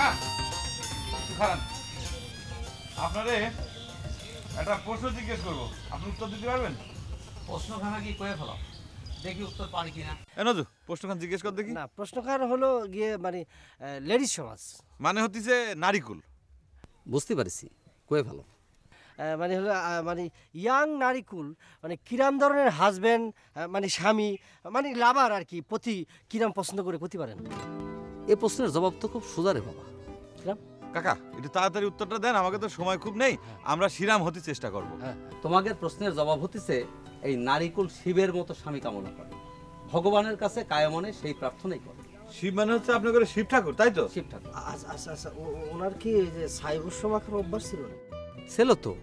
কাকা খারাপ আপনারে একটা প্রশ্ন জিজ্ঞেস করবো, আপনি উত্তর দিতে পারবেন? প্রশ্নখানা কি কয়ে ফেলো, দেখি উত্তর পারি কিনা। নজু প্রশ্নখান জিজ্ঞেস কর দেখি। না, প্রশ্নকার হলো গিয়ে মানে লেডিস সমাজ, মানে হচ্ছে নারিকুল। বুঝতে পারছি, কয়ে ফেলো। মানে হলো মানে ইয়াং নারীকুল, মানে কিরাম ধরনের হাজব্যান্ড, মানে স্বামী, মানে লাভার আর কি, পতি কিরাম পছন্দ করে পতি পারেন? এ প্রশ্নের জবাব তো খুব সোজা রে বাবা। কিরাম? কাকা একটু তাড়াতাড়ি উত্তরটা দেন, আমাকে তো সময় খুব নেই, আমরা শিরাম হতে চেষ্টা করব। তোমাদের প্রশ্নের জবাব হতেছে এই নারীকুল শিবের মতো স্বামী কামনা করে, ভগবানের কাছে কায়মনে সেই প্রার্থনাই করে। শিব মানে হচ্ছে আপনার করে শিব ঠাকুর, তাই তো? শিব ঠাকুর। আচ্ছা আচ্ছা আচ্ছা, ওনার কি যে সাইবস্য মাখার অভ্যাস ছিল না? ছিল তো,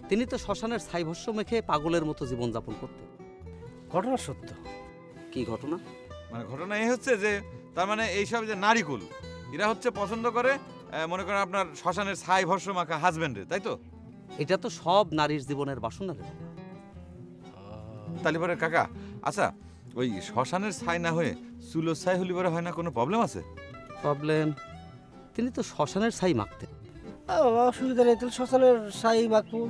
তিনি তো শ্মশানের ছাইভস্য মেখে পাগলের মতো জীবনযাপন করতেন। ঘটনা সত্য। কি ঘটনা? মানে ঘটনা এই হচ্ছে যে তার মানে এইসব যে নারিকুল এরা হচ্ছে পছন্দ করে মনে করেন আপনার শ্মশানের ছাই ভস্য মাখা হাজবেন্ডে, তাই তো? এটা তো সব নারীর জীবনের বাসনা রে বাবা। তাহলে পরে কাকা আচ্ছা ওই শ্মশানের ছাই না হয়ে চুলোর ছাই হলি পরে হয় না, কোনো প্রবলেম আছে? প্রবলেম? তিনি তো শ্মশানের ছাই মাখতেন। অসুবিধা নেই, তাহলে শ্মশানের সাই মাখবো,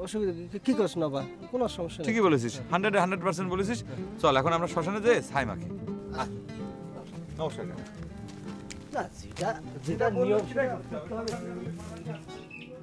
অসুবিধা কি করছ না বা, কোনো সমস্যা নেই। ঠিকই বলেছিস, 100% বলেছিস। চল এখন আমরা শ্মশানে যেয়ে ছাই মাখি। নমস্কার। না, যেটা নিয়ম সেটা করতে হবে।